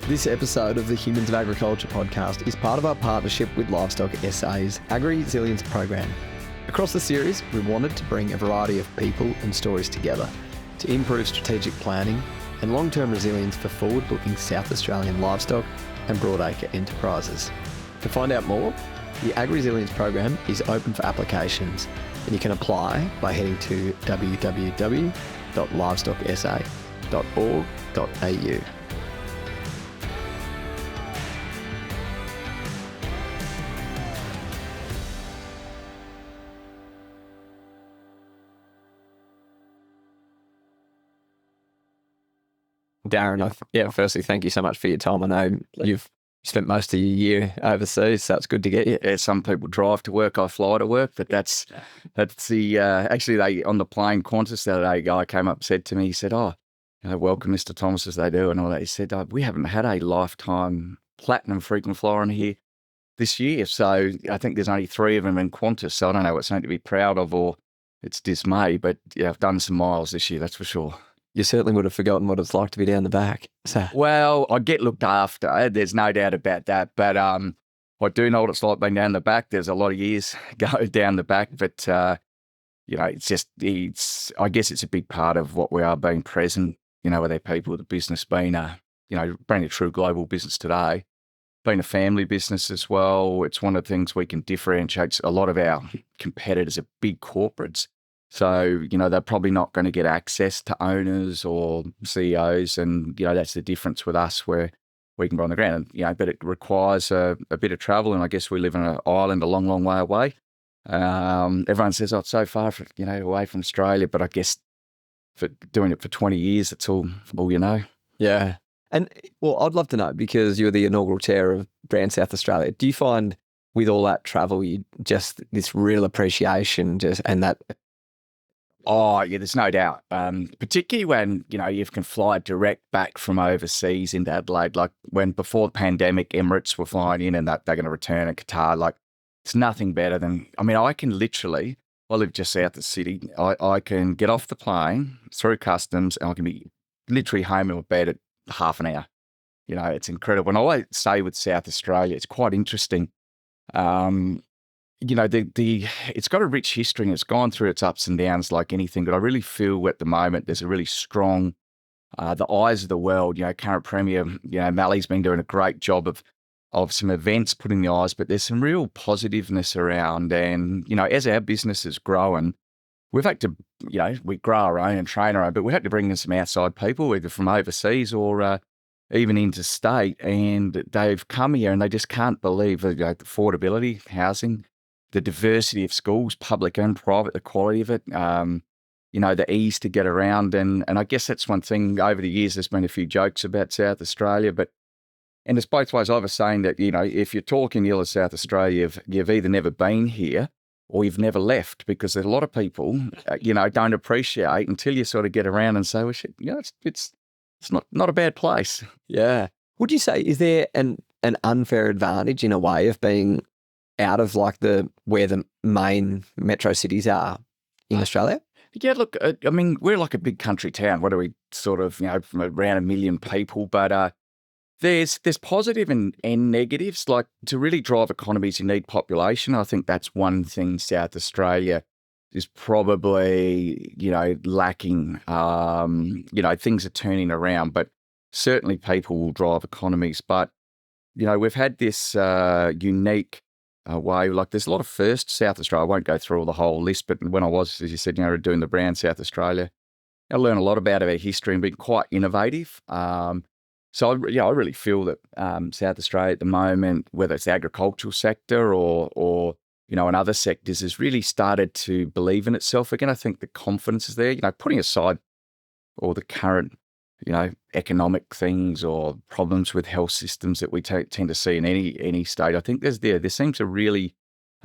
This episode of the Humans of Agriculture podcast is part of our partnership with Livestock SA's Agri-Resilience program. Across the series, we wanted to bring a variety of people and stories together to improve strategic planning and long-term resilience for forward-looking South Australian livestock and broadacre enterprises. To find out more, the Agri-Resilience program is open for applications and you can apply by heading to www.livestocksa.org.au. Darren, firstly, thank you so much for your time. I know you've spent most of your year overseas, so it's good to get you. Yeah, some people drive to work, I fly to work, but that's the actually they on the plane Qantas the other day, a guy came up and said to me, he said, welcome Mr. Thomas as they do and all that. He said, we haven't had a lifetime platinum frequent flyer in here this year, so I think there's only 3 of them in Qantas, so I don't know what's something to be proud of or it's dismay, but yeah, I've done some miles this year, that's for sure. You certainly would have forgotten what it's like to be down the back. So. Well, I get looked after. There's no doubt about that. But I do know what it's like being down the back. There's a lot of years go down the back. But, I guess it's a big part of what we are being present, with our people, the business being being a true global business today, being a family business as well. It's one of the things we can differentiate. A lot of our competitors are big corporates. So, they're probably not going to get access to owners or CEOs. And, that's the difference with us where we can be on the ground. And, but it requires a bit of travel. And I guess we live on an island a long, long way away. Everyone says, it's so far, away from Australia. But I guess for doing it for 20 years, that's all you know. Yeah. And, well, I'd love to know, because you're the inaugural chair of Brand South Australia. Do you find with all that travel, you just this real appreciation and that... Oh, yeah, there's no doubt. Particularly when, you can fly direct back from overseas into Adelaide. Like when before the pandemic, Emirates were flying in and that they're going to return in Qatar. Like it's nothing better than, I can literally, I live just south of the city. I can get off the plane through customs and I can be literally home in my bed at half an hour. It's incredible. And I always say with South Australia, it's quite interesting. It's got a rich history and it's gone through its ups and downs like anything, but I really feel at the moment there's a really strong, the eyes of the world, current Premier, Mally's been doing a great job of some events putting the eyes, but there's some real positiveness around. And, as our business is growing, we've had to, we grow our own and train our own, but we had to bring in some outside people, either from overseas or even interstate, and they've come here and they just can't believe the affordability, housing, the diversity of schools, public and private, the quality of it, the ease to get around. And I guess that's one thing over the years, there's been a few jokes about South Australia, and it's both ways. I was saying that, if you're talking ill of South Australia, you've either never been here or you've never left, because there's a lot of people, don't appreciate until you sort of get around and say, well, shit, it's not a bad place. Yeah. Would you say, is there an unfair advantage in a way of being out of where the main metro cities are in Australia? Yeah, look, we're like a big country town. What are we sort of, from around 1 million people? But there's positive and negatives. Like to really drive economies, you need population. I think that's one thing South Australia is probably, lacking. Things are turning around, but certainly people will drive economies. But, we've had this unique way, like there's a lot of firsts South Australia. I won't go through all the whole list, but when I was, as you said, doing the Brand South Australia, I learned a lot about our history and been quite innovative. So I really feel that South Australia at the moment, whether it's the agricultural sector or in other sectors, has really started to believe in itself again. I think the confidence is there. Putting aside all the current economic things or problems with health systems that we tend to see in any state. I think there seems a really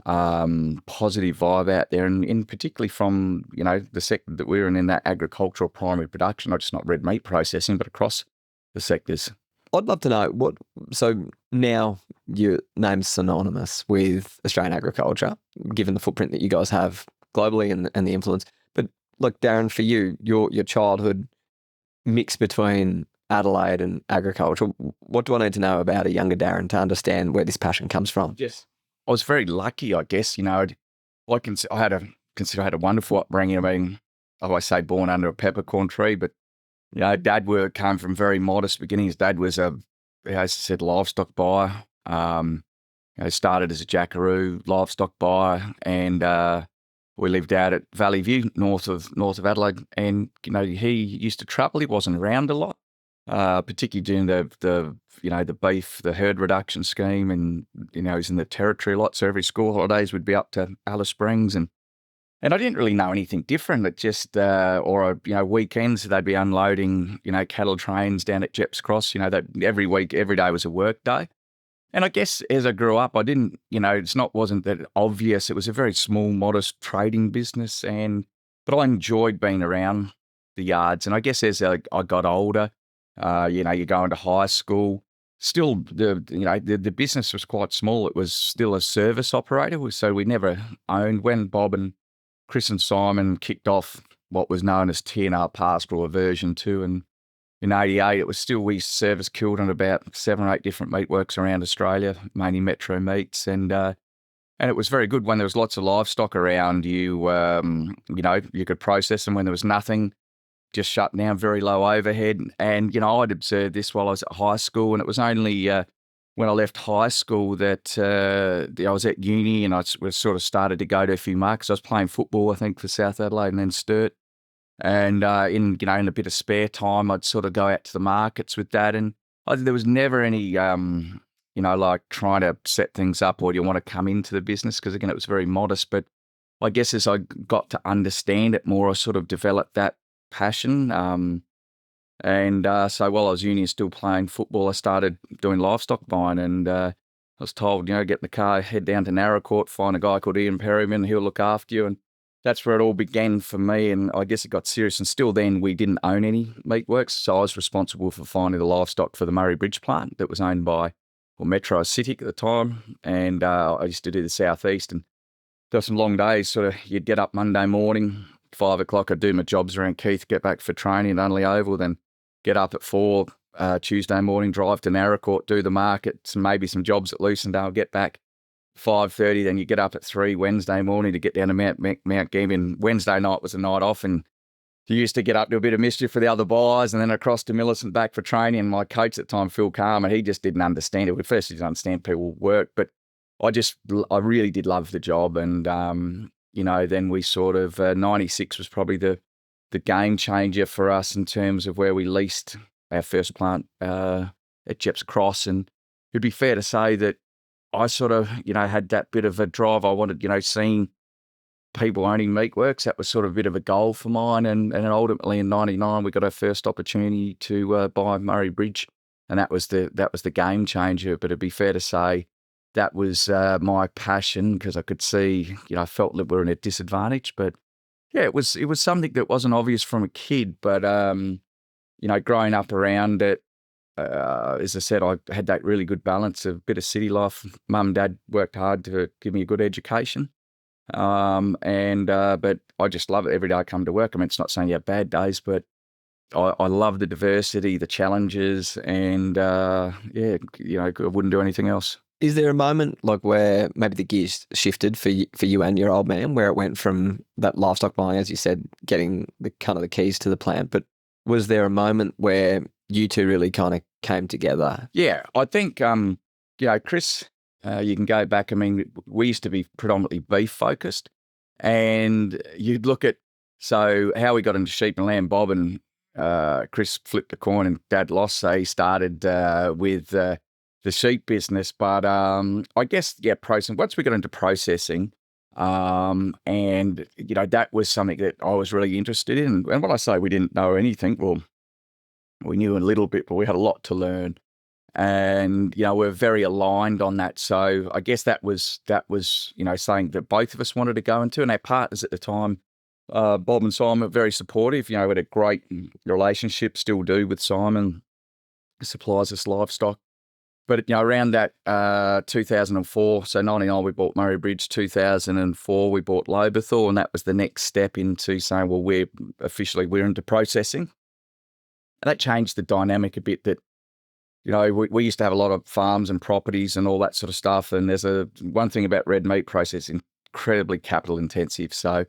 positive vibe out there, and particularly from the sector that we're in that agricultural primary production, not just red meat processing, but across the sectors. I'd love to know so now your name's synonymous with Australian agriculture, given the footprint that you guys have globally and the influence. But look, Darren, for you, your childhood mix between Adelaide and agriculture. What do I need to know about a younger Darren to understand where this passion comes from? Yes. I was very lucky, I guess. I had a wonderful upbringing. I mean, I always say born under a peppercorn tree, but Dad came from very modest beginnings. Dad was as I said, livestock buyer. Started as a jackaroo livestock buyer, and we lived out at Valley View, north of Adelaide. And he used to travel. He wasn't around a lot, particularly during the beef, the herd reduction scheme, and he was in the territory a lot. So every school holidays we'd be up to Alice Springs, and I didn't really know anything different. It just weekends they'd be unloading cattle trains down at Jeps Cross. Every week, every day was a work day. And I guess as I grew up, I didn't, wasn't that obvious. It was a very small, modest trading business, but I enjoyed being around the yards. And I guess as I got older, you go into high school, still the business was quite small. It was still a service operator, so we never owned. When Bob and Chris and Simon kicked off what was known as TNR Pastoral version 2, and in '88, it was still, we service killed on about 7 or 8 different meatworks around Australia, mainly Metro Meats, and it was very good when there was lots of livestock around. You could process them when there was nothing, just shut down, very low overhead. And I'd observed this while I was at high school, and it was only when I left high school that I was at uni, and I was sort of started to go to a few markets. I was playing football, I think, for South Adelaide and then Sturt. And in a bit of spare time, I'd sort of go out to the markets with Dad. And there was never any, like trying to set things up or do you want to come into the business? Because again, it was very modest. But I guess as I got to understand it more, I sort of developed that passion. So while I was uni and still playing football, I started doing livestock buying, and I was told, get in the car, head down to Narracourt, find a guy called Ian Perryman, he'll look after you. And that's where it all began for me, and I guess it got serious. And still then, we didn't own any meatworks, so I was responsible for finding the livestock for the Murray Bridge plant that was owned by Metro Acitic at the time, and I used to do the southeast. And there were some long days. Sort of, you'd get up Monday morning, 5 o'clock. I'd do my jobs around Keith, get back for training at Unley Oval, then get up at 4 Tuesday morning, drive to Narracourt, do the markets, and maybe some jobs at Lucendale, get back 5:30, then you get up at 3 Wednesday morning to get down to Mount Gambier. Wednesday night was a night off, and you used to get up to a bit of mischief for the other buyers, and then across to Millicent back for training. And my coach at the time, Phil Calmer, he just didn't understand it. At first, he didn't understand people work, but I really did love the job. And then we sort of 96 was probably the game changer for us in terms of where we leased our first plant at Jeps Cross. And it'd be fair to say that I sort of, had that bit of a drive. I wanted, seeing people owning meatworks. That was sort of a bit of a goal for mine. And ultimately in 99, we got our first opportunity to buy Murray Bridge. And that was the game changer. But it'd be fair to say that was my passion, because I could see, I felt that we were in a disadvantage. But yeah, it was something that wasn't obvious from a kid. But, growing up around it, as I said, I had that really good balance of a bit of city life. Mum and Dad worked hard to give me a good education. But I just love it every day I come to work. I mean, it's not saying you have bad days, but I love the diversity, the challenges, and I wouldn't do anything else. Is there a moment like where maybe the gears shifted for you and your old man, where it went from that livestock buying, as you said, getting the kind of the keys to the plant, but was there a moment where you two really kind of came together? Yeah, I think, Chris, you can go back. I mean, we used to be predominantly beef focused, and you'd look at, so how we got into sheep and lamb. Bob and Chris flipped a coin and Dad lost, so he started with the sheep business. But I guess, once we got into processing, that was something that I was really interested in. And when I say we didn't know anything, well, we knew a little bit, but we had a lot to learn. And, we're very aligned on that. So I guess that was something that both of us wanted to go into. And our partners at the time, Bob and Simon, were very supportive. We had a great relationship, still do, with Simon. He supplies us livestock. But, around that 2004, so 99 we bought Murray Bridge, 2004 we bought Lobethal, and that was the next step into saying, well, we're into processing. And that changed the dynamic a bit that, we used to have a lot of farms and properties and all that sort of stuff. And there's one thing about red meat processing, incredibly capital intensive. So,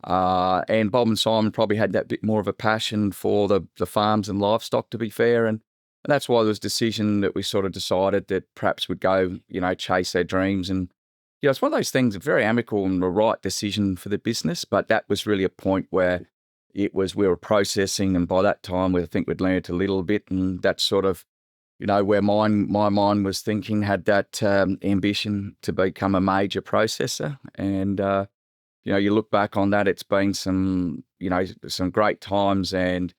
and Bob and Simon probably had that bit more of a passion for the farms and livestock, to be fair. And that's why there was a decision that we sort of decided that perhaps we'd go, chase their dreams. And, it's one of those things, very amicable and the right decision for the business. But that was really a point where we were processing. And by that time, I think we'd learned a little bit. And that's sort of, where my mind was thinking, had that ambition to become a major processor. And, you look back on that, it's been some great times. And,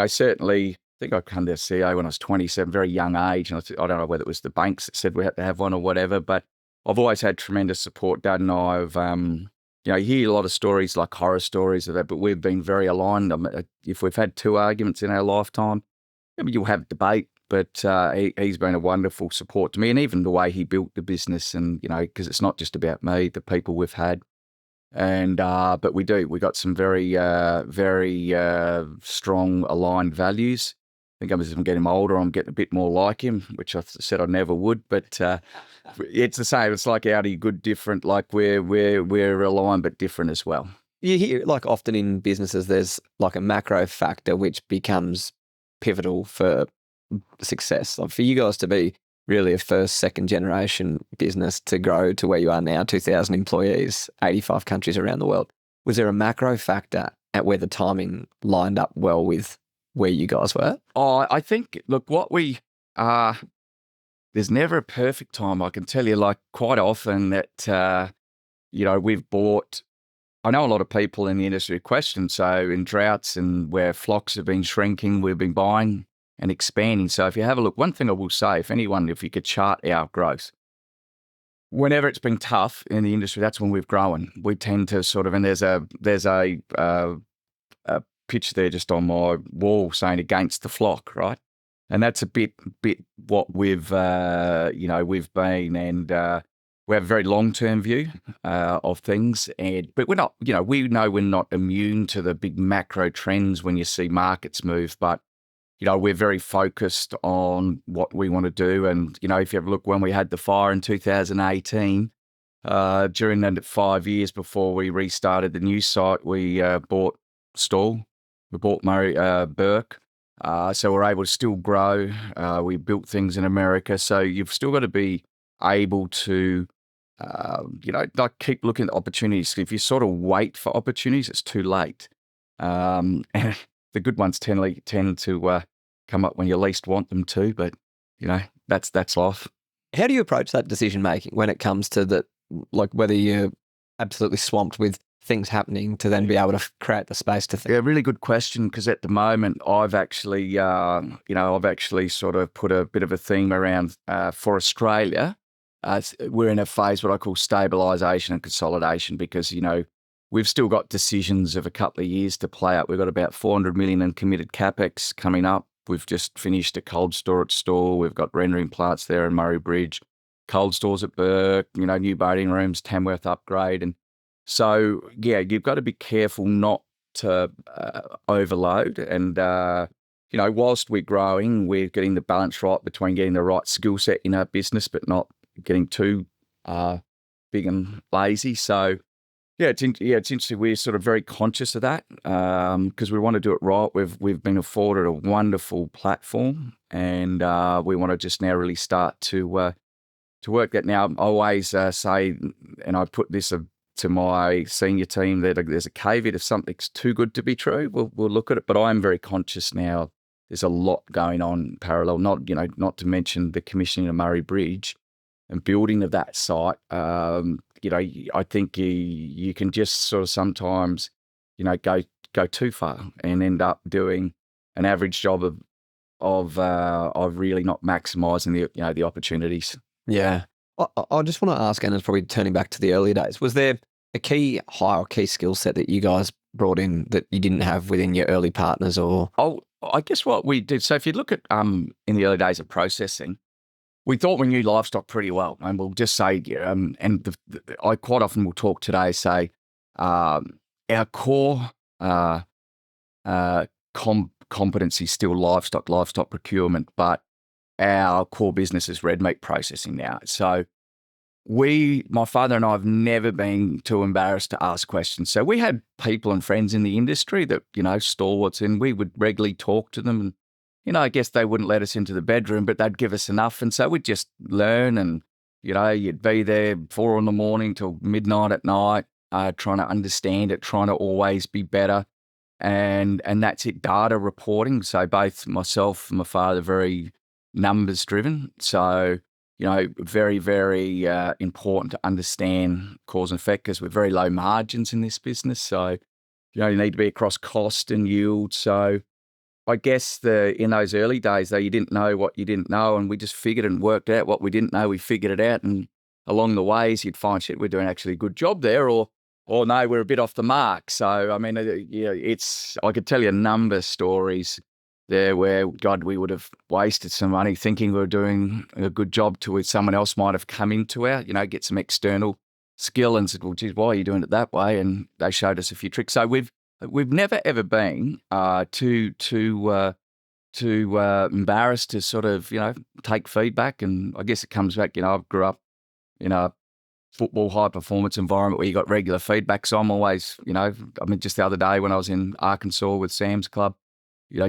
certainly, I think I became their CEO when I was 27, very young age. And I don't know whether it was the banks that said we had to have one or whatever, but I've always had tremendous support. Dad and I have, you hear a lot of stories, like horror stories of that, but we've been very aligned. If we've had 2 arguments in our lifetime, you'll have debate, but he's been a wonderful support to me, and even the way he built the business, and because it's not just about me, the people we've had, and but we got some very strong aligned values. I think as I'm getting older, I'm getting a bit more like him, which I said I never would, but it's the same. It's like Audi, good, different. Like we're aligned but different as well. You hear, like, often in businesses, there's like a macro factor which becomes pivotal for success. Like for you guys to be really a first, second generation business to grow to where you are now, 2,000 employees, 85 countries around the world. Was there a macro factor at where the timing lined up well with where you guys were? Oh, I think, look, there's never a perfect time. I can tell you, like, quite often that, we've bought, I know a lot of people in the industry question, so in droughts and where flocks have been shrinking, we've been buying and expanding. So if you have a look, one thing I will say, if you could chart our growth, whenever it's been tough in the industry, that's when we've grown. We tend to sort of, and there's a pitch there just on my wall saying against the flock, right? And that's a bit what we've been, and we have a very long-term view of things, but we're not, we know we're not immune to the big macro trends when you see markets move, but we're very focused on what we want to do. And, if you have a look, when we had the fire in 2018, during the 5 years before we restarted the new site, we bought Stall, we bought Murray Burke. So we're able to still grow. We built things in America. So you've still got to be able to, like keep looking at opportunities. If you sort of wait for opportunities, it's too late. And the good ones tend to come up when you least want them to, but that's life. How do you approach that decision making when it comes to like whether you're absolutely swamped with things happening to then be able to create the space to think? Yeah, really good question, because at the moment I've actually sort of put a bit of a theme around for Australia. We're in a phase what I call stabilisation and consolidation, because we've still got decisions of a couple of years to play out. We've got about 400 million in committed capex coming up. We've just finished a cold store at Stall. We've got rendering plants there in Murray Bridge, cold stores at Burke, new boating rooms, Tamworth upgrade. And so, yeah, you've got to be careful not to overload. And, whilst we're growing, we're getting the balance right between getting the right skill set in our business, but not getting too big and lazy. So, yeah, it's interesting. We're sort of very conscious of that because we want to do it right. We've been afforded a wonderful platform, and we want to just now really start to work that. Now, I always say, and I put this to my senior team, that there's a caveat: if something's too good to be true, we'll look at it. But I'm very conscious now. There's a lot going on in parallel. Not to mention the commissioning of Murray Bridge and building of that site. I think you can just sort of sometimes, go too far and end up doing an average job of really not maximising the opportunities. Yeah. I just want to ask, and it's probably turning back to the earlier days, was there a key hire or key skill set that you guys brought in that you didn't have within your early partners? Or I guess what we did, so if you look at in the early days of processing, we thought we knew livestock pretty well, and we'll just say, I quite often will talk today, say our core competency still livestock procurement, but our core business is red meat processing now. So my father and I have never been too embarrassed to ask questions. So we had people and friends in the industry that, stalwarts, and we would regularly talk to them. And, I guess they wouldn't let us into the bedroom, but they'd give us enough. And so we'd just learn and, you'd be there 4 a.m. till midnight at night, trying to understand it, trying to always be better. And that's it, data reporting. So both myself and my father, very numbers driven. So, very, very important to understand cause and effect because we're very low margins in this business. So, you need to be across cost and yield. So I guess in those early days, though, you didn't know what you didn't know, and we just figured and worked out what we didn't know. We figured it out, and along the ways, you'd find, shit, we're doing actually a good job there, or no, we're a bit off the mark. So, I mean, I could tell you a number of stories there where, God, we would have wasted some money thinking we were doing a good job to it. Someone else might have come into get some external skill and said, well, geez, why are you doing it that way? And they showed us a few tricks. So we've never, ever been too embarrassed to sort of, take feedback. And I guess it comes back, I grew up in a football high performance environment where you got regular feedback. So I'm always, just the other day when I was in Arkansas with Sam's Club,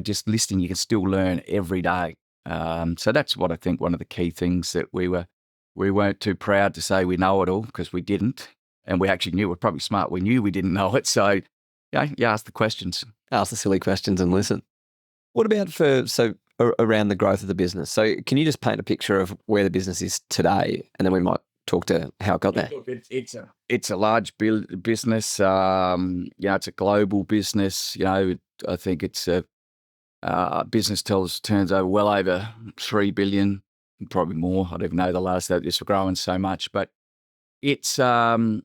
just listening, you can still learn every day. So that's what I think one of the key things that we weren't too proud to say we know it all, because we didn't. And we actually knew, we're probably smart, we knew we didn't know it. So you ask the questions. Ask the silly questions and listen. What about around the growth of the business? So can you just paint a picture of where the business is today, and then we might talk to how it got there? Look, it's a large business. It's a global business. I think it's a business turns over well over 3 billion, probably more. I don't even know the last, that just growing so much, but it's been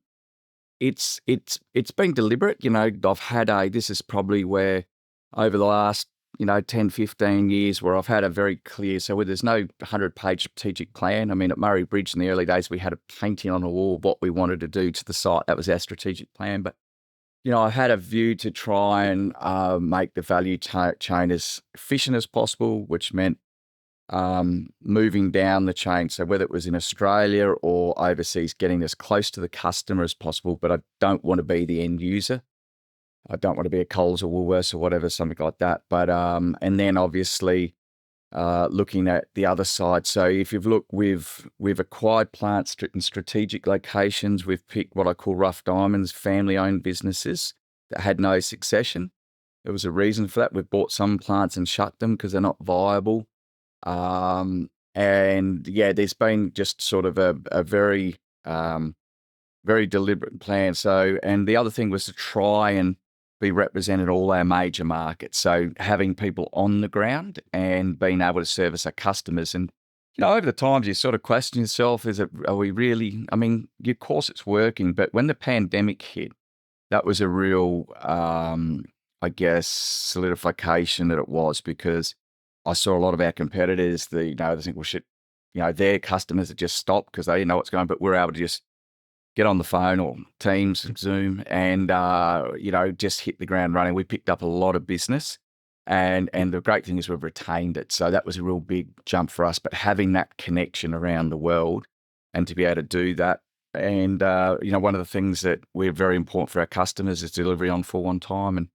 deliberate. This is probably where over the last 10, 15 years where I've had a very clear, so where there's no 100-page strategic plan. I mean, at Murray Bridge in the early days, we had a painting on the wall of what we wanted to do to the site. That was our strategic plan. But, I had a view to try and make the value chain as efficient as possible, which meant moving down the chain. So whether it was in Australia or overseas, getting as close to the customer as possible, but I don't want to be the end user. I don't want to be a Coles or Woolworths or whatever, something like that. But and then obviously looking at the other side. So if you've looked, we've acquired plants in strategic locations. We've picked what I call rough diamonds, family-owned businesses that had no succession. There was a reason for that. We've bought some plants and shut them because they're not viable. And there's been just sort of a very very deliberate plan. So, and the other thing was to try and be represented all our major markets. So having people on the ground and being able to service our customers. And, over the times you sort of question yourself, are we really, of course it's working, but when the pandemic hit, that was a real, solidification that it was, because I saw a lot of our competitors, they think, well, shit, their customers had just stopped because they didn't know what's going on, but we're able to just get on the phone or Teams, Zoom, and, just hit the ground running. We picked up a lot of business, and the great thing is we've retained it. So that was a real big jump for us, but having that connection around the world and to be able to do that. And, one of the things that we're very important for our customers is delivery on full on time. And,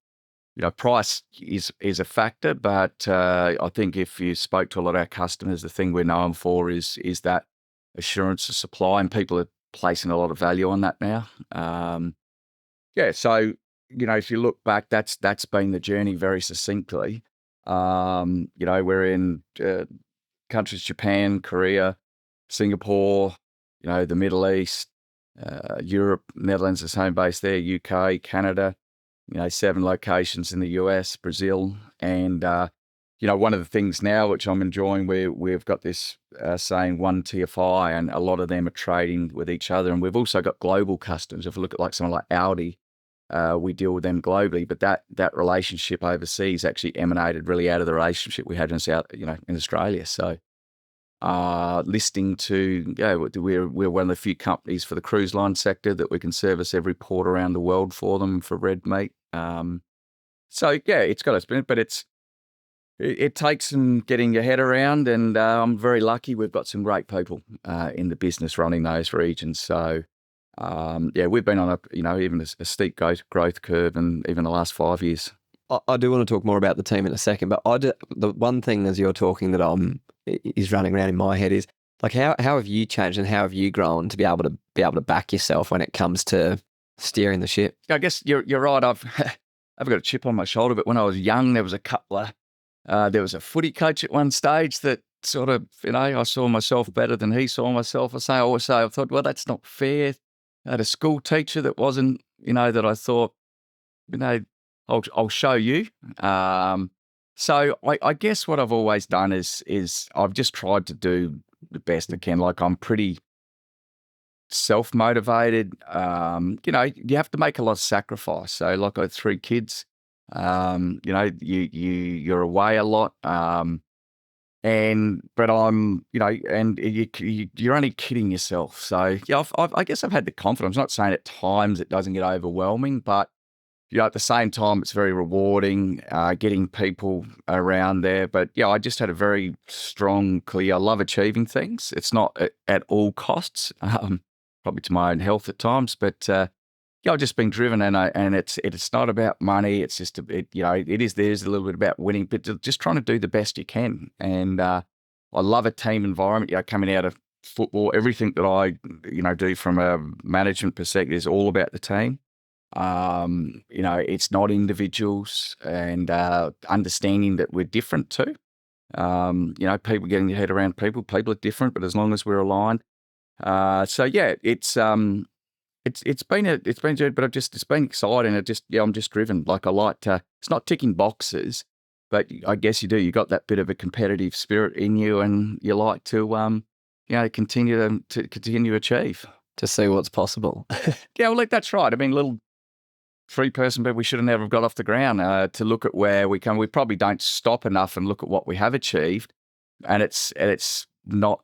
price is a factor, but I think if you spoke to a lot of our customers, the thing we're known for is that assurance of supply, and people are placing a lot of value on that now. So, if you look back, that's been the journey very succinctly. We're in countries, Japan, Korea, Singapore, the Middle East, Europe, Netherlands is home base there, UK, Canada, 7 locations in the US, Brazil. And, one of the things now, which I'm enjoying, we've got this saying one TFI, and a lot of them are trading with each other. And we've also got global customers. If you look at someone like Audi, we deal with them globally, but that relationship overseas actually emanated really out of the relationship we had in Australia. So listing to, we're one of the few companies for the cruise line sector that we can service every port around the world for them for red meat. It's got a spin, but it's it takes some getting your head around, and I'm very lucky we've got some great people in the business running those regions. So, we've been on even a steep growth curve, and even the last 5 years. I do want to talk more about the team in a second, but the one thing as you're talking that is running around in my head is like how have you changed and how have you grown to be able to back yourself when it comes to steering the ship? I guess you're right. I've got a chip on my shoulder, but when I was young, there was a couple of there was a footy coach at one stage that sort of I saw myself better than he saw myself. I thought, well, that's not fair. I had a school teacher that wasn't that I thought I'll show you. So I guess what I've always done is I've just tried to do the best I can. Like I'm pretty self-motivated. You have to make a lot of sacrifice. So like I had 3 kids. You're away a lot. But I'm and you're only kidding yourself. So yeah, I guess I've had the confidence. I'm not saying at times it doesn't get overwhelming, but at the same time, it's very rewarding getting people around there. But yeah, I just had a very strong, clear. I love achieving things. It's not at all costs, probably to my own health at times. But I've just been driven, and it's not about money. It's just there's a little bit about winning, but just trying to do the best you can. And I love a team environment. Coming out of football, everything that I do from a management perspective is all about the team. It's not individuals, and understanding that we're different too. People getting your head around people are different, but as long as we're aligned. It's been good, but it's been exciting. I'm just driven. Like I like to, it's not ticking boxes, but I guess you do. You got that bit of a competitive spirit in you, and you like to, continue to achieve. To see what's possible. Yeah, well, that's right. I mean, little 3-person bed, we should have never got off the ground to look at where we come. We probably don't stop enough and look at what we have achieved. And it's not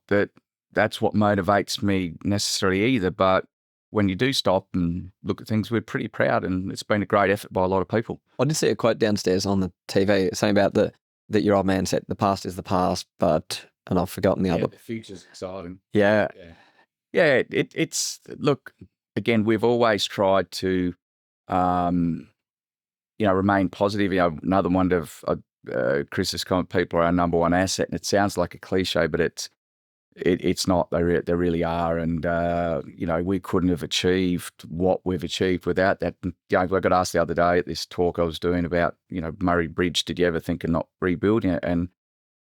that's what motivates me necessarily either. But when you do stop and look at things, we're pretty proud, and it's been a great effort by a lot of people. I did see a quote downstairs on the TV saying about that your old man said, the past is the past, and I've forgotten the other. The future's exciting. Yeah. It's look, again, we've always tried to remain positive. Another one of Chris's comment, people are our number one asset, and it sounds like a cliche, but it's not. They really are, and we couldn't have achieved what we've achieved without that. I got asked the other day at this talk I was doing about Murray Bridge. Did you ever think of not rebuilding it? And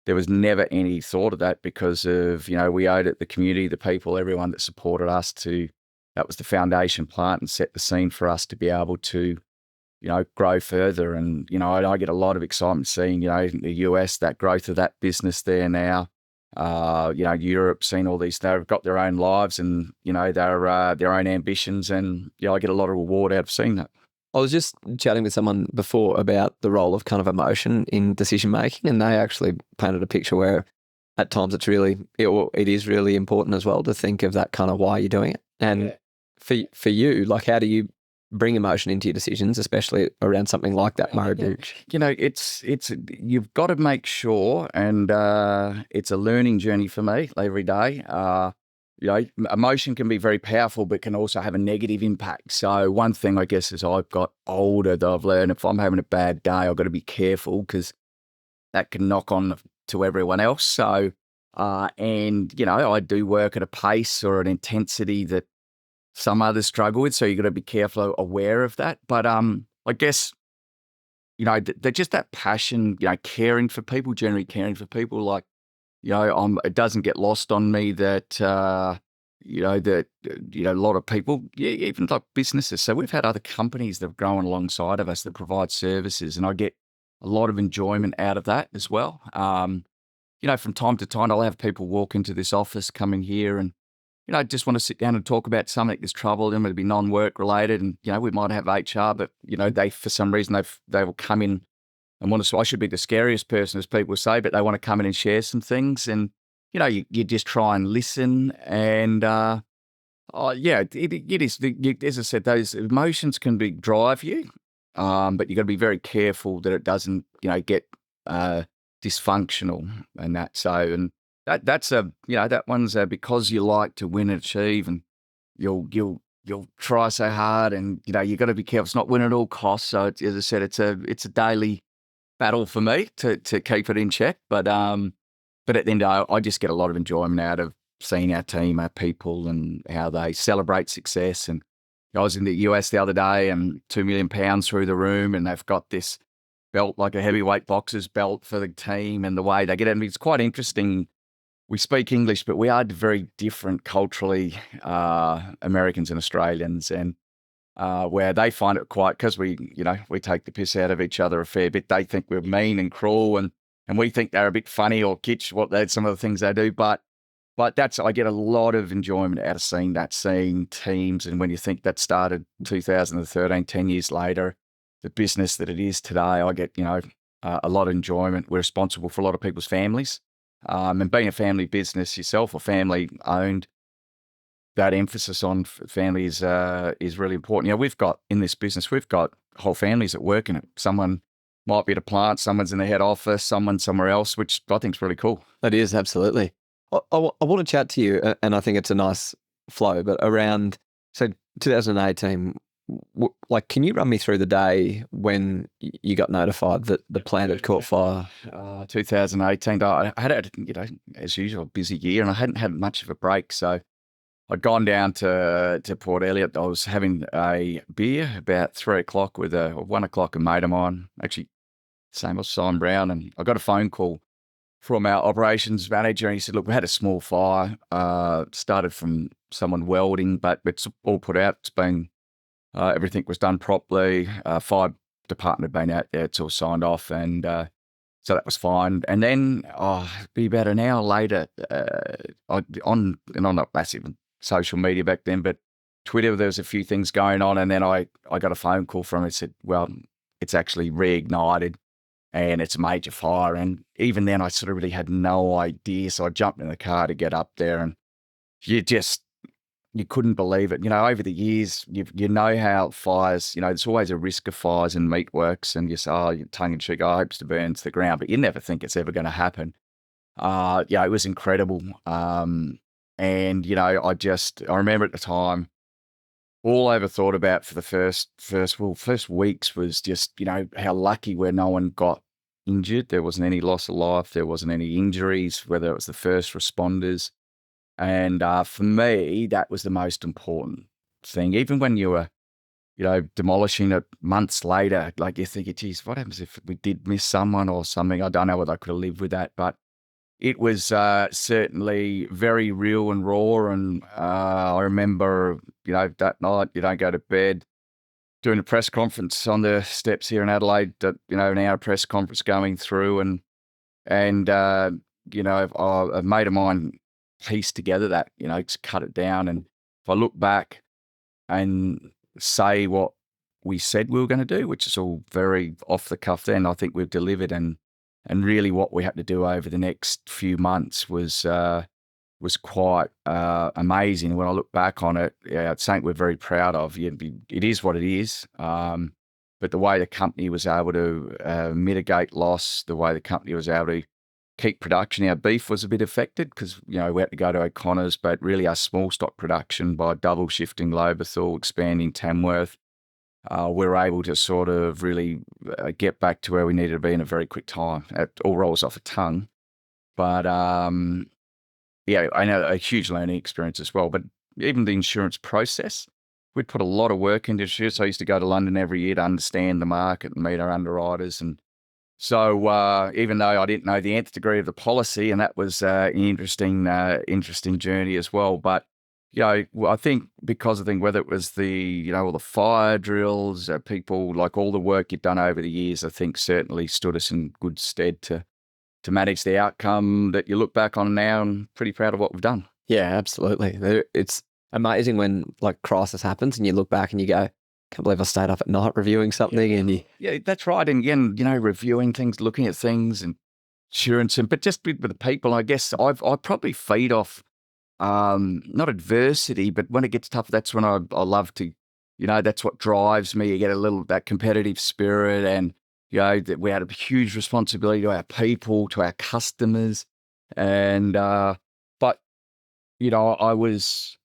there was never any thought of that because of we owed it the community, the people, everyone that supported us to. That was the foundation plant and set the scene for us to be able to, grow further. And, I get a lot of excitement seeing, in the US, that growth of that business there now. Europe, seeing all these, they've got their own lives and, their own ambitions. And, I get a lot of reward out of seeing that. I was just chatting with someone before about the role of kind of emotion in decision making, and they actually painted a picture where at times it is really important as well to think of that kind of why you're doing it. And for you, like, how do you bring emotion into your decisions, especially around something like that Murray Bridge? It's you've got to make sure, and it's a learning journey for me every day. Emotion can be very powerful, but can also have a negative impact. So one thing, I guess, as I've got older that I've learned, if I'm having a bad day, I've got to be careful because that can knock on to everyone else. So, I do work at a pace or an intensity that some others struggle with. So you've got to be careful, aware of that. But I guess, they're just that passion, caring for people, generally caring for people. Like, it doesn't get lost on me that, a lot of people, even like businesses. So we've had other companies that have grown alongside of us that provide services, and I get a lot of enjoyment out of that as well. From time to time, I'll have people walk into this office, come in here and, just want to sit down and talk about something that's troubled them. It'll be non-work related. And, we might have HR, but, they, for some reason, they will come in and want to, I should be the scariest person, as people say, but they want to come in and share some things. And, you just try and listen. And, it is, as I said, those emotions can drive you, but you've got to be very careful that it doesn't, get dysfunctional and that. So, and that's that one's because you like to win and achieve, and you'll try so hard, and you got to be careful. It's not win at all costs. So as I said, it's a daily battle for me to keep it in check. But at the end of the day, I just get a lot of enjoyment out of seeing our team, our people, and how they celebrate success. And I was in the US the other day, and £2 million through the room, and they've got this belt, like a heavyweight boxer's belt for the team, and the way they get it. I mean, it's quite interesting. We speak English, but we are very different culturally, Americans and Australians, and where they find it quite, because we take the piss out of each other a fair bit. They think we're mean and cruel, and we think they're a bit funny or kitsch, some of the things they do. But I get a lot of enjoyment out of seeing teams. And when you think that started 2013, 10 years later, the business that it is today, I get, a lot of enjoyment. We're responsible for a lot of people's families. And being a family business yourself, or family owned, that emphasis on family is really important. We've got whole families that work in it. Someone might be at a plant, someone's in the head office, someone somewhere else, which I think is really cool. That is, absolutely. I want to chat to you, and I think it's a nice flow, but around, so 2018, can you run me through the day when you got notified that the plant had caught fire? 2018, I had as usual, a busy year, and I hadn't had much of a break. So I'd gone down to Port Elliot. I was having a beer about 3 o'clock with 1 o'clock a mate of mine, actually, same as Simon Brown, and I got a phone call from our operations manager, and he said, look, we had a small fire, started from someone welding, but it's all put out. It's been, everything was done properly. Fire department had been out there, it's all signed off, and so that was fine. And then, be about an hour later, I'm not massive on social media back then, but Twitter, there was a few things going on, and then I got a phone call from it, said, well, it's actually reignited, and it's a major fire. And even then, I sort of really had no idea. So I jumped in the car to get up there, and you couldn't believe it. Over the years, you know how fires, there's always a risk of fires in meatworks, and you say, you're tongue in cheek, I hope to burn to the ground, but you never think it's ever going to happen. It was incredible. And, I remember at the time, all I ever thought about for the first weeks was just, how lucky where no one got injured. There wasn't any loss of life. There wasn't any injuries, whether it was the first responders. And for me, that was the most important thing. Even when you were, demolishing it months later, like you think, geez, what happens if we did miss someone or something? I don't know whether I could have lived with that, but it was certainly very real and raw. And I remember, that night, you don't go to bed, doing a press conference on the steps here in Adelaide, an hour press conference going through, and a mate of mine pieced together that, to cut it down. And if I look back and say what we said we were going to do, which is all very off the cuff then, I think we've delivered. And really what we had to do over the next few months was quite amazing. When I look back on it, it's something we're very proud of. It is what it is. But the way the company was able to mitigate loss, the way the company was able to keep production. Our beef was a bit affected because, we had to go to O'Connor's, but really our small stock production, by double shifting Lobethal, expanding Tamworth, we were able to sort of really get back to where we needed to be in a very quick time. It all rolls off the tongue. But I know a huge learning experience as well. But even the insurance process, we'd put a lot of work into insurance. I used to go to London every year to understand the market and meet our underwriters. And so even though I didn't know the nth degree of the policy, and that was an interesting journey as well. But, I think because of whether it was the, all the fire drills, people, like all the work you'd done over the years, I think certainly stood us in good stead to manage the outcome that you look back on now, and pretty proud of what we've done. Yeah, absolutely. It's amazing when crisis happens and you look back and you go, can't believe I stayed up at night reviewing something. And yeah, that's right. And again, reviewing things, looking at things, and insurance, but just with the people, I guess I probably feed off not adversity, but when it gets tough, that's when I love to, that's what drives me. You get a little that competitive spirit, and that we had a huge responsibility to our people, to our customers. And, but, I was,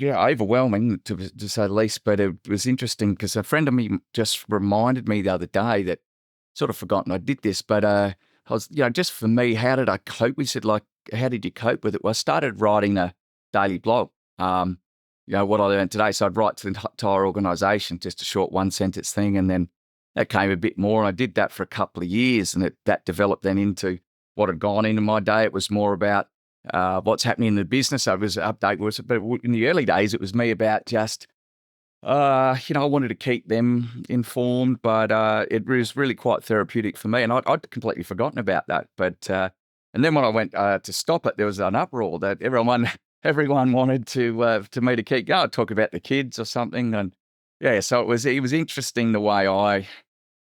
overwhelming to say the least, but it was interesting because a friend of me just reminded me the other day that sort of forgotten I did this, but I was, just for me, how did I cope? We said, like, how did you cope with it? Well, I started writing a daily blog, what I learned today. So I'd write to the entire organisation, just a short 1-sentence thing. And then that came a bit more. And I did that for a couple of years. And that developed then into what had gone into my day. It was more about what's happening in the business. I was but in the early days, it was me about just, I wanted to keep them informed, but it was really quite therapeutic for me. And I'd completely forgotten about that. But and then when I went to stop it, there was an uproar that everyone wanted to me to keep going, talk about the kids or something. And so it was interesting the way I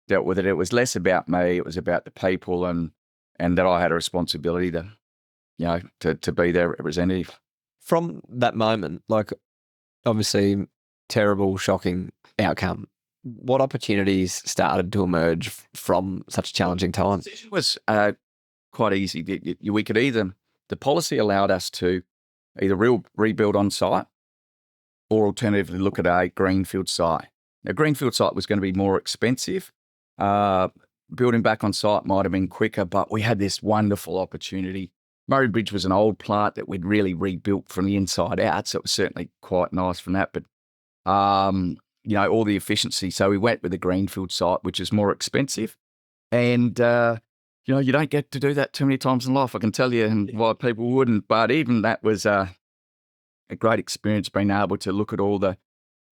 dealt with it. It was less about me; it was about the people, and that I had a responsibility to be their representative. From that moment, like, obviously terrible, shocking outcome, what opportunities started to emerge from such challenging times? It was quite easy. We could the policy allowed us to either rebuild on site or alternatively look at a greenfield site. Now, greenfield site was going to be more expensive. Building back on site might have been quicker, but we had this wonderful opportunity. Murray Bridge was an old plant that we'd really rebuilt from the inside out, so it was certainly quite nice from that. But, all the efficiency. So we went with a greenfield site, which is more expensive. And, you don't get to do that too many times in life, I can tell you, and why people wouldn't. But even that was a great experience, being able to look at all the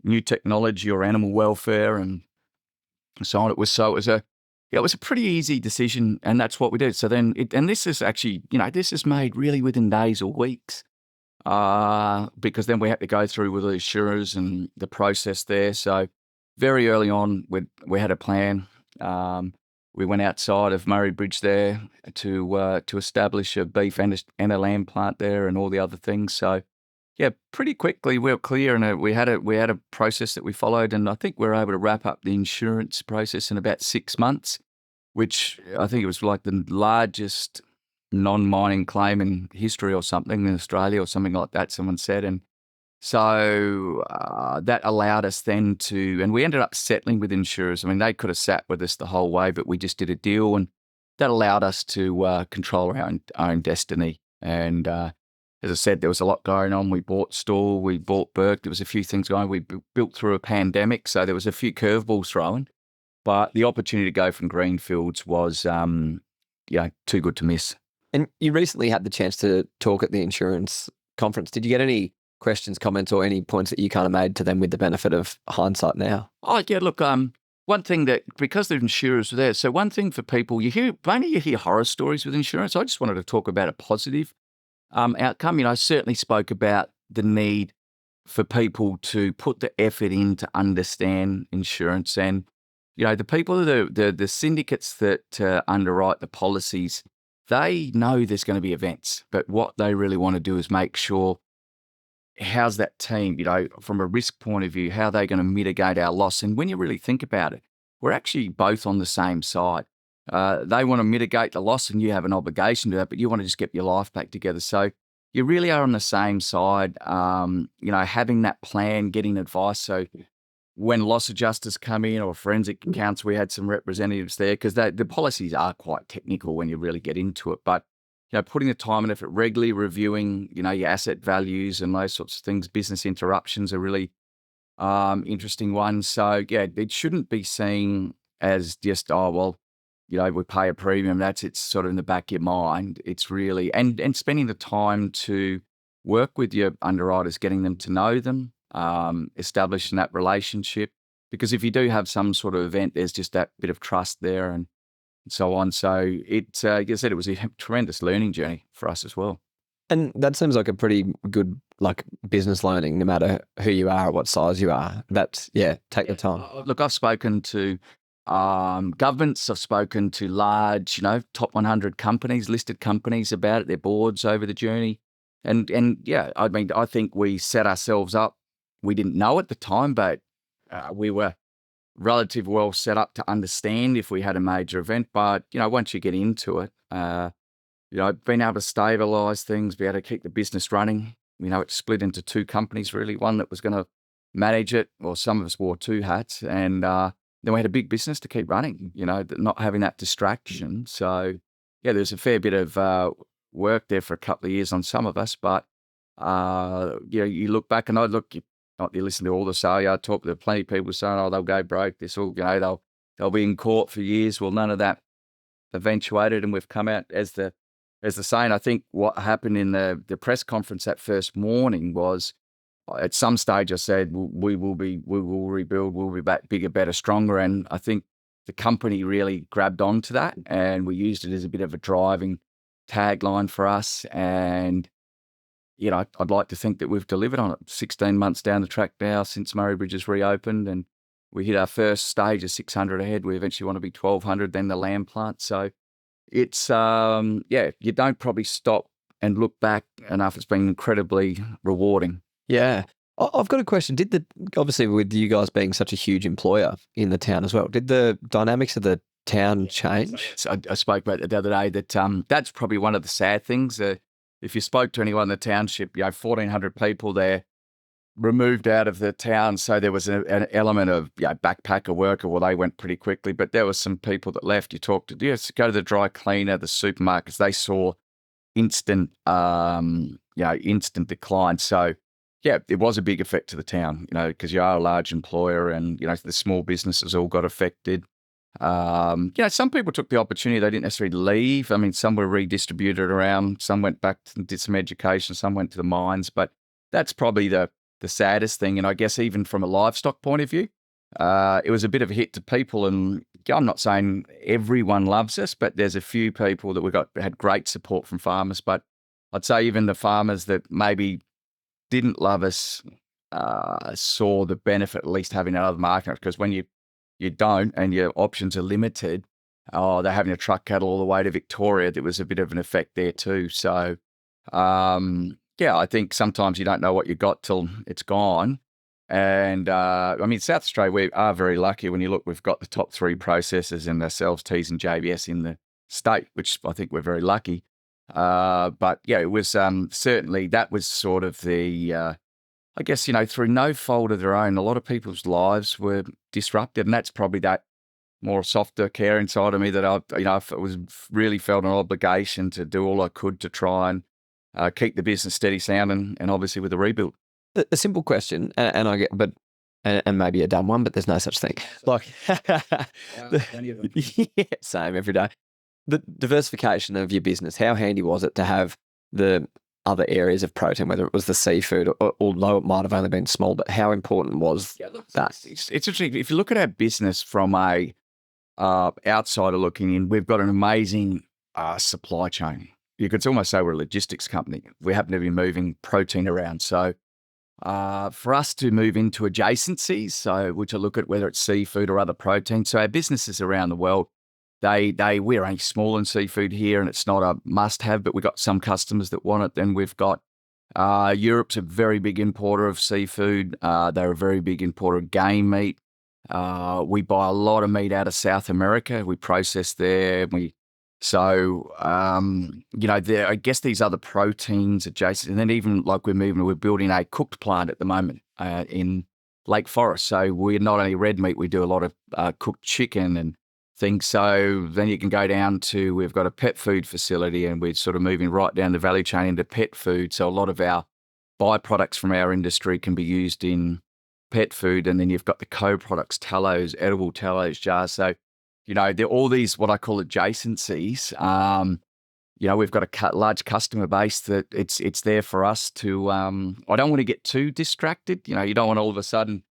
new technology or animal welfare and so on. It was a pretty easy decision, and that's what we did. So then, and this is actually, this is made really within days or weeks, because then we had to go through with the insurers and the process there. So very early on, we had a plan. We went outside of Murray Bridge there to establish a beef and a lamb plant there, and all the other things. So pretty quickly we were clear, and we had a process that we followed, and I think we were able to wrap up the insurance process in about 6 months, which I think it was like the largest non-mining claim in history or something in Australia or something like that, someone said. And so that allowed us then and we ended up settling with insurers. I mean, they could have sat with us the whole way, but we just did a deal, and that allowed us to control our own destiny. And as I said, there was a lot going on. We bought Stawell, we bought Burke. There was a few things going. We built through a pandemic, so there was a few curveballs thrown. But the opportunity to go from greenfields was, too good to miss. And you recently had the chance to talk at the insurance conference. Did you get any questions, comments, or any points that you kind of made to them with the benefit of hindsight now? Oh, yeah, look, one thing that, because the insurers were there, so one thing for people, you hear horror stories with insurance. I just wanted to talk about a positive outcome. I certainly spoke about the need for people to put the effort in to understand insurance. And, the people, the syndicates that underwrite the policies, they know there's going to be events, but what they really want to do is make sure, how's that team, from a risk point of view, how are they going to mitigate our loss? And when you really think about it, we're actually both on the same side. They want to mitigate the loss, and you have an obligation to that, but you want to just get your life back together. So you really are on the same side, having that plan, getting advice. So when loss adjusters come in or forensic accounts, we had some representatives there, because the policies are quite technical when you really get into it. But putting the time and effort, regularly reviewing, your asset values and those sorts of things. Business interruptions are really interesting ones. So it shouldn't be seen as just, we pay a premium. It's sort of in the back of your mind. It's really, and spending the time to work with your underwriters, getting them to know them, establishing that relationship. Because if you do have some sort of event, there's just that bit of trust there and so on. So like I said, it was a tremendous learning journey for us as well. And that seems like a pretty good business learning, no matter who you are or what size you are. Take the time. Look, I've spoken to governments, I've spoken to large, top 100 companies, listed companies about it, their boards over the journey. And I think we set ourselves up. We didn't know at the time, but we were relatively well set up to understand if we had a major event. But, once you get into it, being able to stabilise things, be able to keep the business running. It split into two companies, really. One that was going to manage it, or some of us wore two hats. And then we had a big business to keep running, not having that distraction. So, yeah, there's a fair bit of work there for a couple of years on some of us. But, you look back and you listen to all the sale yard talk. There are plenty of people saying, oh, they'll go broke. This will, they'll be in court for years. Well, none of that eventuated, and we've come out as the saying. I think what happened in the press conference that first morning was, at some stage I said, we will rebuild, we'll be back bigger, better, stronger. And I think the company really grabbed onto that, and we used it as a bit of a driving tagline for us. And, I'd like to think that we've delivered on it. 16 months down the track now since Murray Bridge has reopened, and we hit our first stage of 600 ahead. We eventually want to be 1,200, then the lamb plant. So it's, you don't probably stop and look back enough. It's been incredibly rewarding. Yeah. I've got a question. Obviously with you guys being such a huge employer in the town as well, did the dynamics of the town change? So I spoke about it the other day that that's probably one of the sad things. If you spoke to anyone in the township, 1,400 people there removed out of the town. So there was an element of backpacker worker. Well, they went pretty quickly, but there was some people that left. You talked to, go to the dry cleaner, the supermarkets. They saw instant decline. So yeah, it was a big effect to the town, because you are a large employer, and the small businesses all got affected. Some people took the opportunity. They didn't necessarily leave. I mean, some were redistributed around. Some went back and did some education. Some went to the mines. But that's probably the saddest thing. And I guess even from a livestock point of view, it was a bit of a hit to people. And I'm not saying everyone loves us, but there's a few people that had great support from farmers. But I'd say even the farmers that maybe didn't love us saw the benefit, at least having another market, because when you don't and your options are limited, they're having to truck cattle all the way to Victoria. There was a bit of an effect there too. So, I think sometimes you don't know what you got till it's gone. And South Australia, we are very lucky. When you look, we've got the top three processors in ourselves, Tees and JBS in the state, which I think we're very lucky. But yeah, it was certainly, that was sort of the, I guess, through no fault of their own, a lot of people's lives were disrupted. And that's probably that more softer care inside of me that I was really felt an obligation to do all I could to try and keep the business steady, sound, and obviously with the rebuild. A simple question, and I get, but and maybe a dumb one, but there's no such thing. Like, same every day. The diversification of your business, how handy was it to have the other areas of protein, whether it was the seafood, although it might have only been small, but how important was that? It's interesting. If you look at our business from a outsider looking in, we've got an amazing supply chain. You could almost say we're a logistics company. We happen to be moving protein around. So for us to move into adjacencies, which I look at whether it's seafood or other protein. So our businesses around the world, we're only small in seafood here, and it's not a must-have, but we've got some customers that want it. Then we've got Europe's a very big importer of seafood. They're a very big importer of game meat. We buy a lot of meat out of South America. We process there. I guess these other proteins adjacent, and then even like we're building a cooked plant at the moment in Lake Forest. So we're not only red meat, we do a lot of cooked chicken and things. So then you can go down to, we've got a pet food facility, and we're sort of moving right down the value chain into pet food. So a lot of our byproducts from our industry can be used in pet food. And then you've got the co-products, tallows, edible tallows, jars. So, they're all these, what I call adjacencies. We've got a large customer base that it's there for us to, I don't want to get too distracted. You don't want to all of a sudden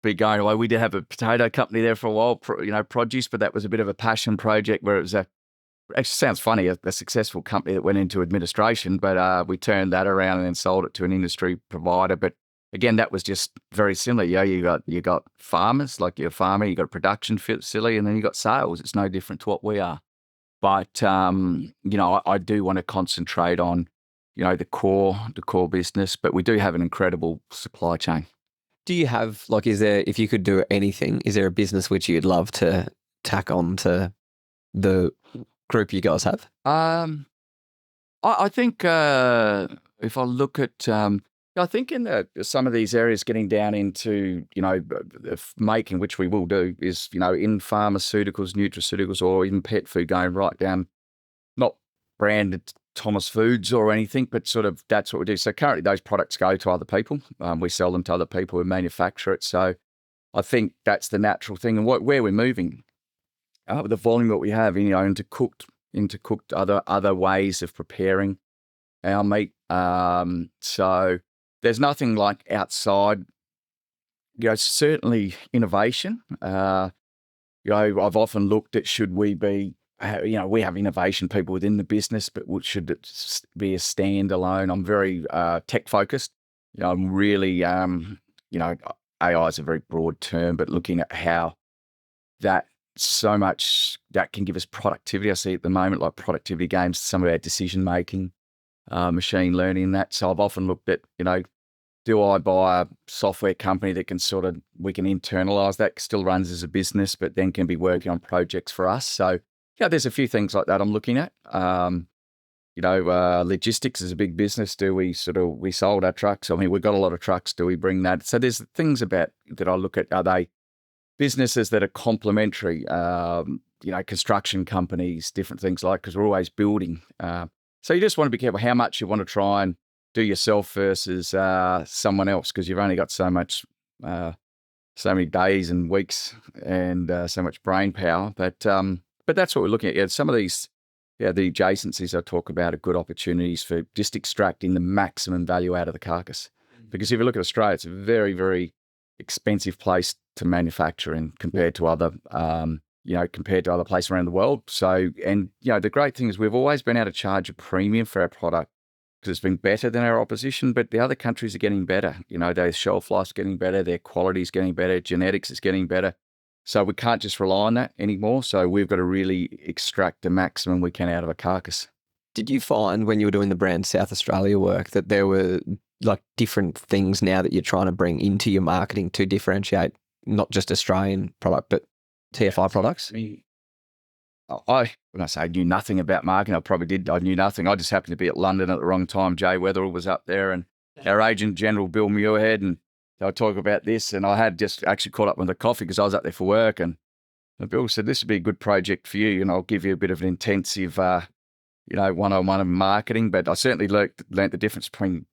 be going away. We did have a potato company there for a while, produce, but that was a bit of a passion project where it was actually sounds funny, a successful company that went into administration, but we turned that around and then sold it to an industry provider. But again, that was just very similar. You got farmers, like you're a farmer, you got a production facility, and then you got sales. It's no different to what we are. But I do want to concentrate on, the core business, but we do have an incredible supply chain. Do you have, like, if you could do anything, is there a business which you'd love to tack on to the group you guys have? I think if I look at, I think in some of these areas getting down into, making, which we will do, is, in pharmaceuticals, nutraceuticals, or even pet food, going right down, not branded Thomas Foods or anything, but sort of that's what we do. So currently those products go to other people. We sell them to other people who manufacture it. So I think that's the natural thing. And where we're moving, the volume that we have, into cooked other ways of preparing our meat. So there's nothing like outside, certainly innovation. I've often looked at, should we be, we have innovation people within the business, but should it be a standalone? I'm very tech focused. I'm really, AI is a very broad term, but looking at how that so much that can give us productivity. I see at the moment, like productivity gains, some of our decision making, machine learning and that. So I've often looked at, do I buy a software company that we can internalize that, still runs as a business, but then can be working on projects for us. So there's a few things like that I'm looking at. Logistics is a big business. We sold our trucks. I mean, we've got a lot of trucks. Do we bring that? So there's things about that I look at. Are they businesses that are complementary? Construction companies, different things because we're always building. So you just want to be careful how much you want to try and do yourself versus someone else, because you've only got so many days and weeks and so much brain power. But that's what we're looking at. Yeah, some of these, the adjacencies I talk about are good opportunities for just extracting the maximum value out of the carcass. Because if you look at Australia, it's a very, very expensive place to manufacture in compared to other places around the world. So, and the great thing is we've always been able to charge a premium for our product because it's been better than our opposition, but the other countries are getting better. Their shelf life's getting better, their quality is getting better, genetics is getting better. So we can't just rely on that anymore. So we've got to really extract the maximum we can out of a carcass. Did you find when you were doing the brand South Australia work that there were like different things now that you're trying to bring into your marketing to differentiate not just Australian product, but TFI products? When I say I knew nothing about marketing, I probably did. I knew nothing. I just happened to be at London at the wrong time. Jay Weatherall was up there and our agent general, Bill Muirhead, and they were talking about this. And I had just actually caught up with the coffee because I was up there for work. And Bill said, this would be a good project for you. And I'll give you a bit of an intensive, one-on-one of marketing. But I certainly learnt the difference between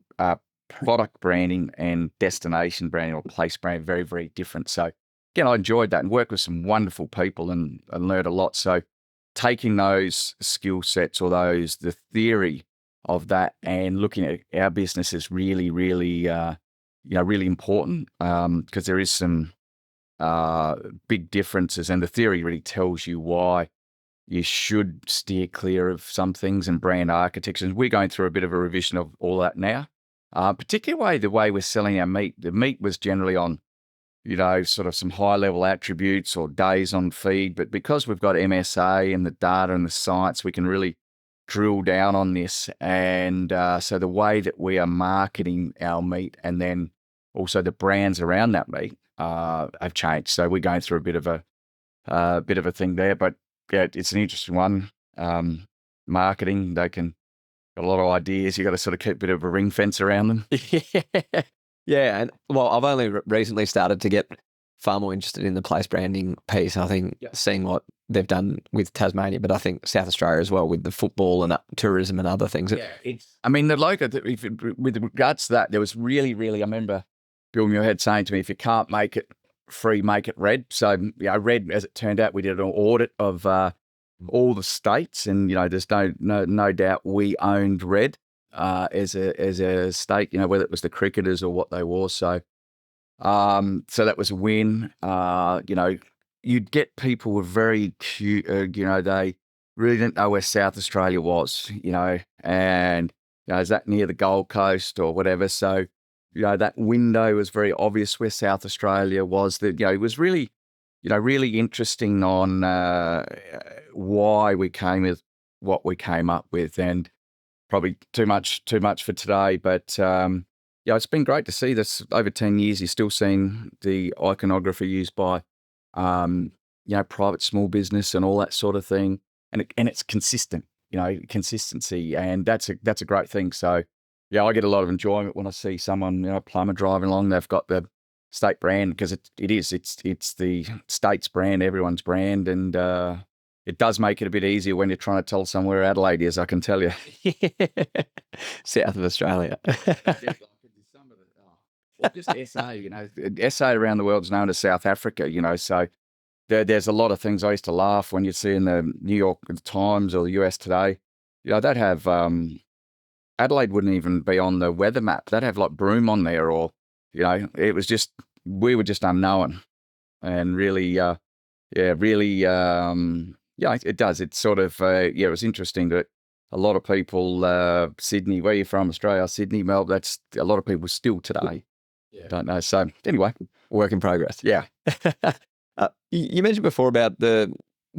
product branding and destination branding or place branding, very, very different. So again, I enjoyed that and worked with some wonderful people and learned a lot. So taking those skill sets or the theory of that and looking at our business is really, really, really important because there is some big differences, and the theory really tells you why you should steer clear of some things and brand architecture. We're going through a bit of a revision of all that now, particularly the way we're selling our meat. The meat was generally on sort of some high-level attributes or days on feed. But because we've got MSA and the data and the science, we can really drill down on this. And so the way that we are marketing our meat and then also the brands around that meat have changed. So we're going through a bit of a thing there. But yeah, it's an interesting one. Marketing, they can got a lot of ideas. You got to sort of keep a bit of a ring fence around them. Yeah, and well, I've only recently started to get far more interested in the place branding piece. I think seeing what they've done with Tasmania, but I think South Australia as well with the football and tourism and other things. The logo, with regards to that, there was really, really, I remember Bill Muirhead saying to me, if you can't make it free, make it red. So, red, as it turned out, we did an audit of all the states, and, there's no doubt we owned red. As a state, whether it was the cricketers or what they wore. So that was a win. You'd get people who were very cute, they really didn't know where South Australia was, and, is that near the Gold Coast or whatever? So, that window was very obvious where South Australia was. That, it was really, really interesting on why we came with what we came up with. And probably too much for today, but Yeah, it's been great to see this over 10 years. You're still seeing the iconography used by, private small business and all that sort of thing. And it's consistent, consistency. And that's a great thing. So, yeah, I get a lot of enjoyment when I see someone, plumber driving along, they've got the state brand, because it's the state's brand, everyone's brand. And it does make it a bit easier when you're trying to tell somewhere Adelaide is, I can tell you. South of Australia. Well, just SA, SA around the world is known as South Africa, so there's a lot of things. I used to laugh when you see in the New York Times or the US Today, they'd have, Adelaide wouldn't even be on the weather map. They'd have like Broome on there, or, it was just, we were just unknown. And really, it does. It's sort of, it was interesting that a lot of people, Sydney, where you're from, Australia, Sydney, Melbourne, that's a lot of people still today. Yeah. Don't know. So anyway, work in progress. Yeah. You mentioned before about the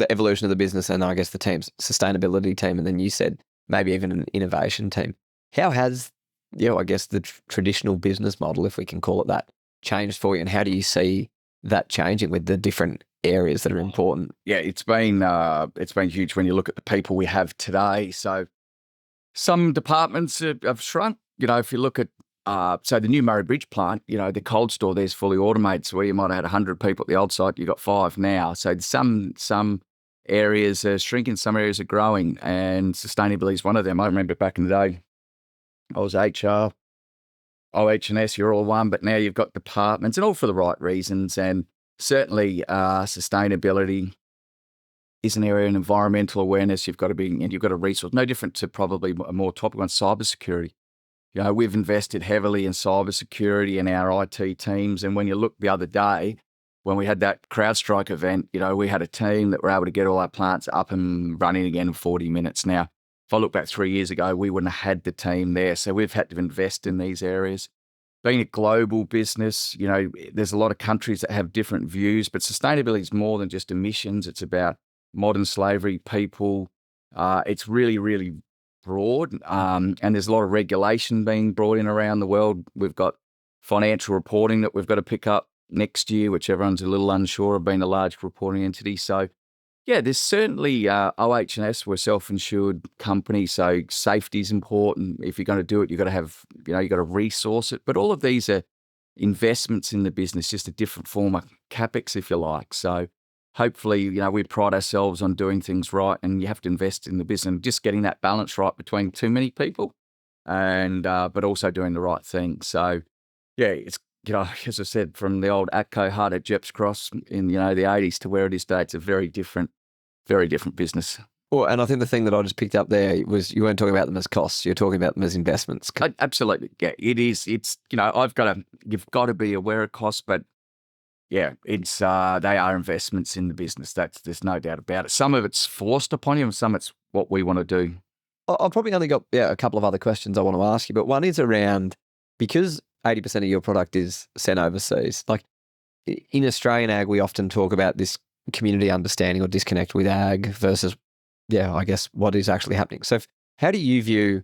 evolution of the business and I guess the team's sustainability team, and then you said maybe even an innovation team. How has, I guess the traditional business model, if we can call it that, changed for you, and how do you see that changing with the different areas that are important? Yeah, it's been huge when you look at the people we have today. So some departments have shrunk. If you look at so the new Murray Bridge plant, the cold store there's fully automated. So where you might have had 100 people at the old site, you've got 5 now. So some areas are shrinking, some areas are growing, and sustainability is one of them. I remember back in the day, I was HR, OH&S, you're all one, but now you've got departments, and all for the right reasons. And certainly sustainability is an area of environmental awareness. You've got to resource, no different to probably a more topical one, cybersecurity. We've invested heavily in cybersecurity and our IT teams. And when you look the other day, when we had that CrowdStrike event, we had a team that were able to get all our plants up and running again in 40 minutes. Now, if I look back 3 years ago, we wouldn't have had the team there. So we've had to invest in these areas. Being a global business, there's a lot of countries that have different views, but sustainability is more than just emissions. It's about modern slavery, people. It's really, really broad, and there's a lot of regulation being brought in around the world. We've got financial reporting that we've got to pick up next year, which everyone's a little unsure of being a large reporting entity. So, yeah, there's certainly OH&S, we're a self-insured company, so safety is important. If you're going to do it, you've got to have, you've got to resource it. But all of these are investments in the business, just a different form of CapEx, if you like. So hopefully, we pride ourselves on doing things right, and you have to invest in the business and just getting that balance right between too many people and but also doing the right thing. So, yeah, it's, as I said, from the old Atco hut at Jeps Cross in, the 80s to where it is today, it's a very different business. Well, and I think the thing that I just picked up there was you weren't talking about them as costs, you're talking about them as investments. Absolutely. Yeah, it is. It's, you've got to be aware of costs, but yeah, it's they are investments in the business. There's no doubt about it. Some of it's forced upon you, and some it's what we want to do. I've probably only got a couple of other questions I want to ask you, but one is around, because 80% of your product is sent overseas. Like in Australian ag, we often talk about this community understanding or disconnect with ag versus, I guess what is actually happening. So how do you view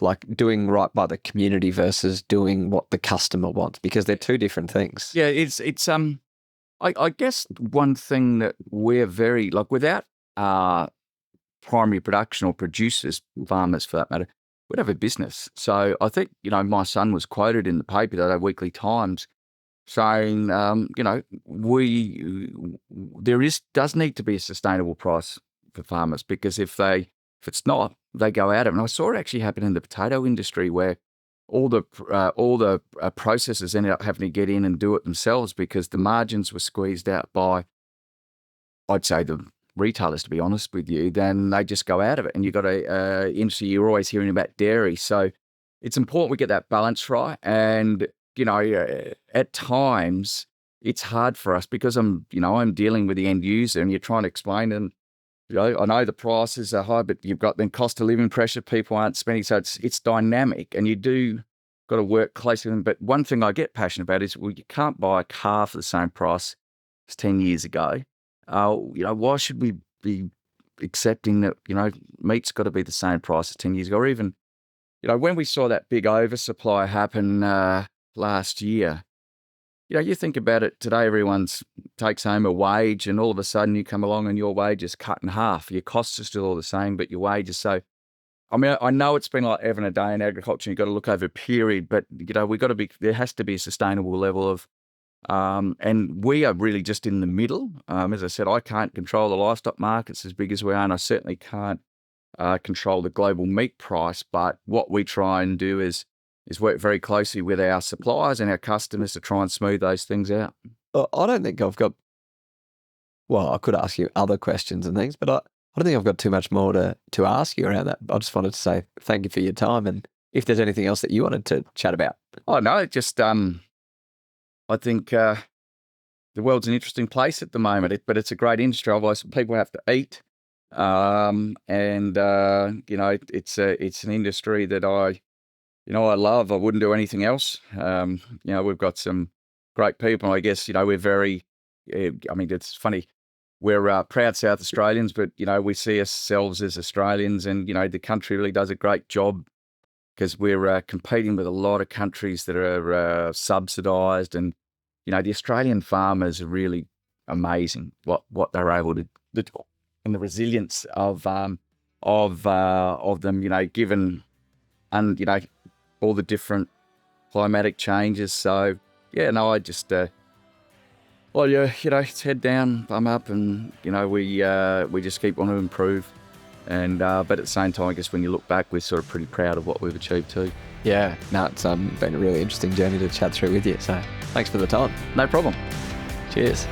like doing right by the community versus doing what the customer wants? Because they're two different things. Yeah, it's I guess one thing that we're very, like, without primary production or producers, farmers for that matter, we'd have a business. So I think, my son was quoted in the paper, the Weekly Times, saying, does need to be a sustainable price for farmers, because if it's not, they go out of it. And I saw it actually happen in the potato industry, where all the processors ended up having to get in and do it themselves because the margins were squeezed out by, I'd say, the retailers, to be honest with you. Then they just go out of it. And you've got a industry, you're always hearing about dairy. So it's important we get that balance right. And, at times it's hard for us because I'm dealing with the end user, and you're trying to explain to them, I know the prices are high, but you've got then cost of living pressure, people aren't spending. So it's dynamic, and you do got to work closely with them. But one thing I get passionate about is, you can't buy a car for the same price as 10 years ago. Why should we be accepting that, meat's got to be the same price as 10 years ago, or even when we saw that big oversupply happen last year, you think about it today, everyone's takes home a wage, and all of a sudden you come along and your wage is cut in half. Your costs are still all the same, but your wages. So, I mean, I know it's been like ever and a day in agriculture. You've got to look over a period, but there has to be a sustainable level of, and we are really just in the middle. As I said, I can't control the livestock markets as big as we are, and I certainly can't control the global meat price. But what we try and do is work very closely with our suppliers and our customers to try and smooth those things out. I don't think I've got, well, I could ask you other questions and things, but I don't think I've got too much more to ask you around that. I just wanted to say thank you for your time, and if there's anything else that you wanted to chat about. Oh, no, just I think the world's an interesting place at the moment, but it's a great industry. Otherwise, people have to eat, and it's an industry that I love. I wouldn't do anything else. We've got some great people. I guess we're very. It's funny. We're proud South Australians, but we see ourselves as Australians, and the country really does a great job because we're competing with a lot of countries that are subsidised, and the Australian farmers are really amazing. What they're able to do, and the resilience of them. Given and all the different climatic changes. So I just. It's head down, bum up, and we just keep on to improve. And but at the same time, I guess when you look back, we're sort of pretty proud of what we've achieved too. Yeah, no, it's been a really interesting journey to chat through with you. So thanks for the time. No problem. Cheers.